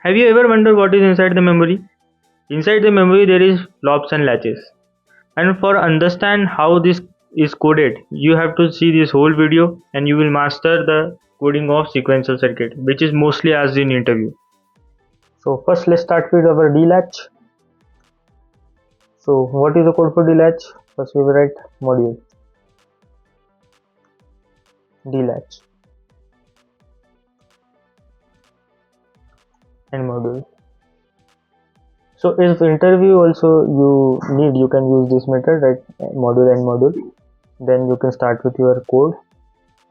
Have you ever wondered what is inside the memory? Inside the memory there is flops and latches. And for understand how this is coded, you have to see this whole video and you will master the coding of sequential circuit, which is mostly asked in interview. So first let's start with our D latch. So what is the code for D latch? First we will write module D latch and module. So if interview also you can use this method, right? Module and module. Then you can start with your code.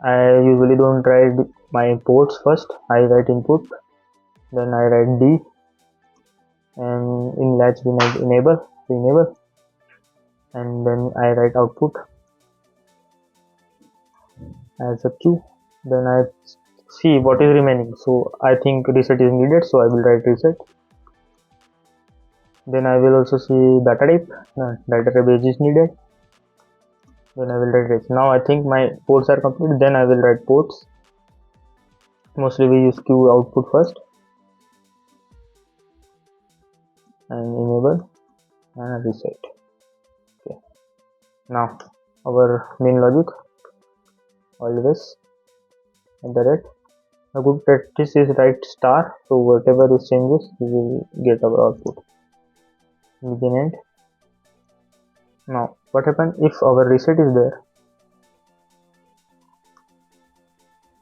I usually don't write my ports first. I write input, then I write D, and in latch we need enable, and then I write output as a Q. Then I see what is remaining. So I think reset is needed, so I will write reset. Then I will also see data type. Data type is needed. Then I will write reset. Now I think my ports are complete. Then I will write ports. Mostly we use Q output first, and enable and reset. Okay. Now our main logic, always at the rate. A good practice is write star, so whatever is changes we will get our output. Begin end. Now what happens if our reset is there?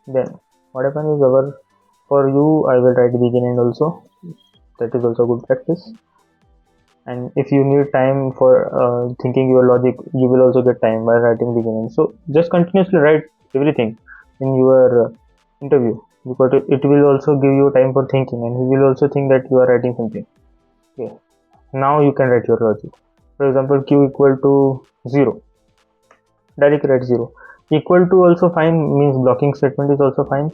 Then what happens is for you I will write begin end also. That is also good practice. And if you need time for thinking your logic, you will also get time by writing begin end. So just continuously write everything in your interview, because it will also give you time for thinking, and he will also think that you are writing something. Okay. Now you can write your logic. For example, Q equal to 0. Directly write 0. Equal to also fine, means blocking statement is also fine.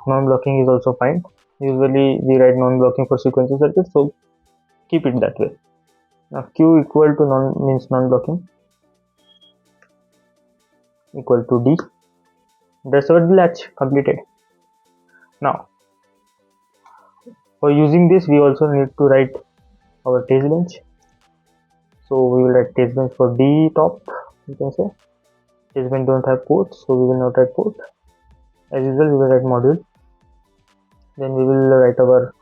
Non-blocking is also fine. Usually we write non-blocking for sequential circuit, so keep it that way. Now Q equal to means non-blocking, equal to D. That's our latch completed. Now for using this we also need to write our testbench. So we will write testbench for D top, you can say. Testbench don't have ports, so we will not write port. As usual we will write module. Then we will write our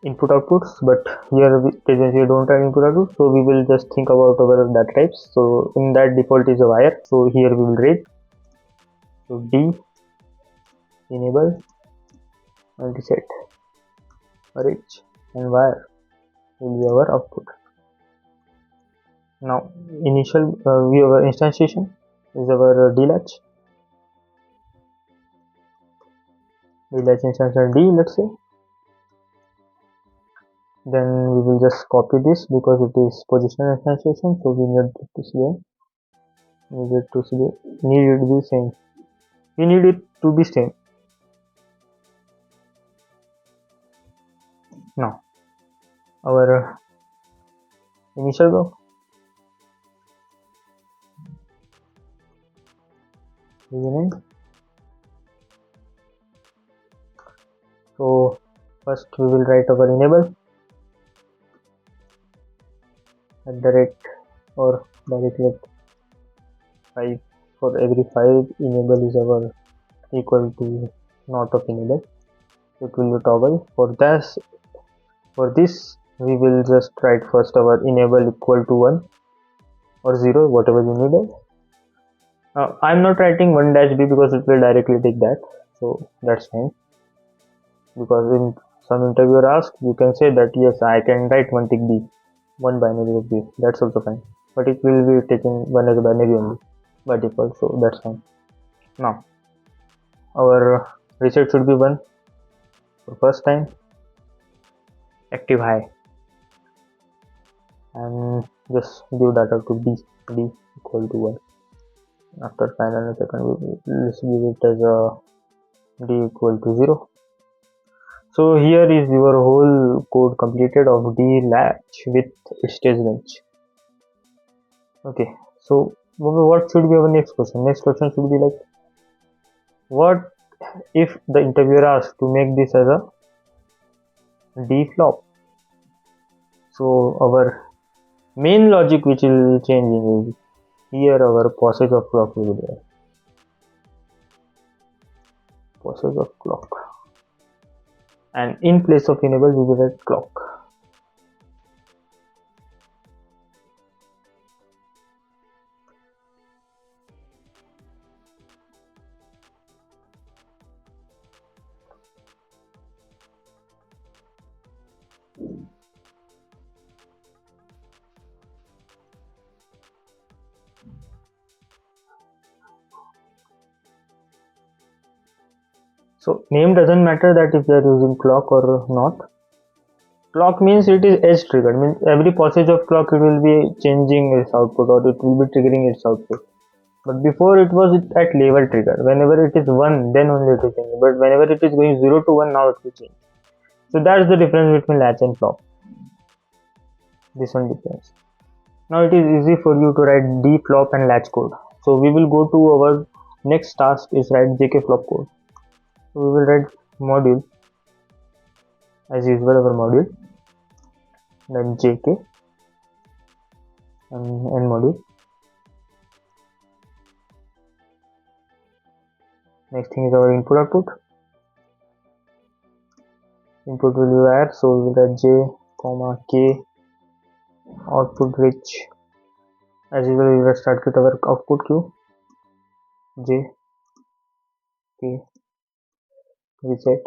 input outputs, but here testbench we don't write input output, so we will just think about our data types. So in that default is a wire, so here we will read. So D, enable and reset, reach and wire will be our output. Now initial our instantiation is our D latch. D latch instantiation D, let's say. Then we will just copy this because it is positional instantiation, so we need to see need it to be same. We need it to be same. Now our initial block, beginning. So first we will write our enable at the rate or directly at 5. For every 5 enable is our equal to not of enable, it will be toggle. For this we will just write first our enable equal to 1 or 0, whatever you needed. I'm not writing 1-b because it will directly take that, so that's fine. Because in some interviewer asks, you can say that yes, I can write 1 tick b, 1 binary of b, that's also fine, but it will be taking 1 as a binary only by default, so that's fine. Now our reset should be 1 for first time, active high, and just give data to d equal to 1. After 5 nanoseconds, let's give it as a d equal to 0. So here is your whole code completed of D latch with its testbench. Okay, so what should be our next question? Next question should be like, what if the interviewer asks to make this as a D flop. So our main logic which will changing is here our passage of clock will be there. Passage of clock. And in place of enable we will write clock. So name doesn't matter that if you are using clock or not. Clock means it is edge triggered, means every passage of clock it will be changing its output or it will be triggering its output. But before it was at level trigger. Whenever it is 1 then only it is changing. But whenever it is going 0 to 1 now it will change. So that's the difference between latch and flop. This one difference. Now it is easy for you to write D flop and latch code. So we will go to our next task is write JK flop code. So we will write module as usual our module, then JK and end module. Next thing is our input output. Input will be where, so we will write J, K, output rich. As usual we will start with our output Q, J, K, reset,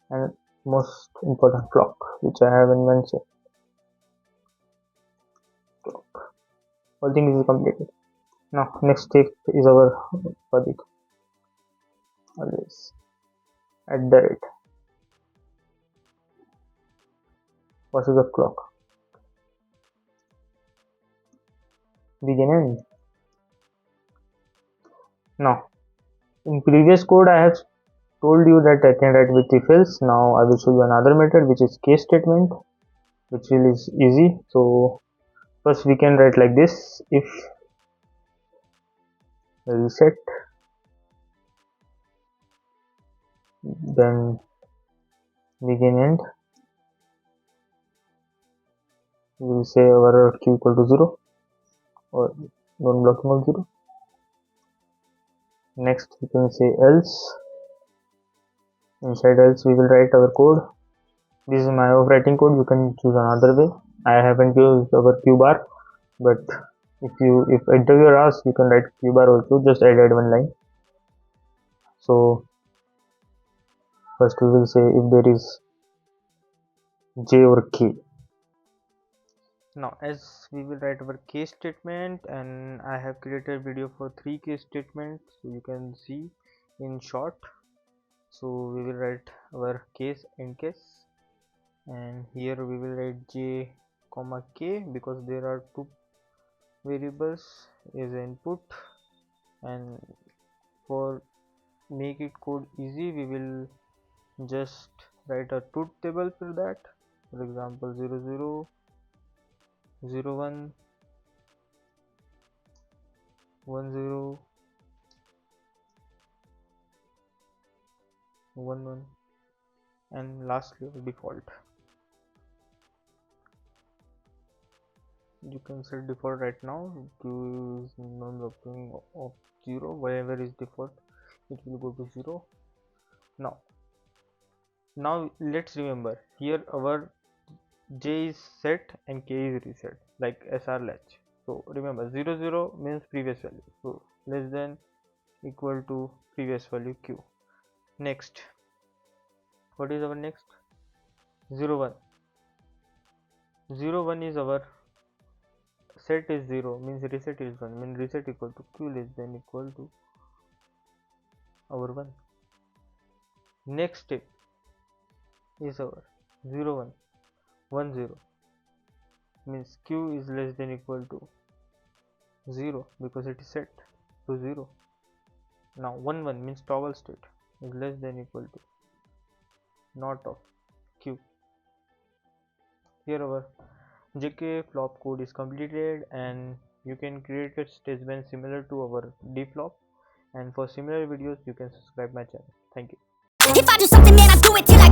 and most important clock which I haven't mentioned. Clock. All things is completed. Now next step is our logic. Always at the rate passage of clock begin end. Now in previous code I have told you that I can write with if else. Now I will show you another method which is case statement, which is easy. So first we can write like this: if reset, then begin end, we will say our q equal to 0 or non-blocking of 0. Next we can say else. Inside else we will write our code. This is my writing code, you can choose another way. I haven't used our q bar, but if interviewer asks, you can write q bar also, just add one line. So first we will say if there is J or K. Now as we will write our case statement, and I have created a video for 3 case statements, so you can see in short. So we will write our case in case, and here we will write J comma K because there are 2 variables as input, and for make it code easy we will just write a truth table for that. For example 00, 01, 10, 11, and lastly default. You can set default right now. Q is non-blocking of 0. Wherever is default it will go to 0. Now let's remember here our J is set and K is reset like SR latch. So remember 00 means previous value, so less than equal to previous value Q. Next, what is our next? 01. 01 is our set is 0 means reset is 1, means reset equal to Q less than equal to our 1. Next step is our 01, 10 means Q is less than equal to 0 because it is set to 0. Now 11 means toggle state is less than equal to not of Q. Here our JK flop code is completed, and you can create a stage bench similar to our D flop, and for similar videos you can subscribe my channel. Thank you. If I do something, man, I do it till I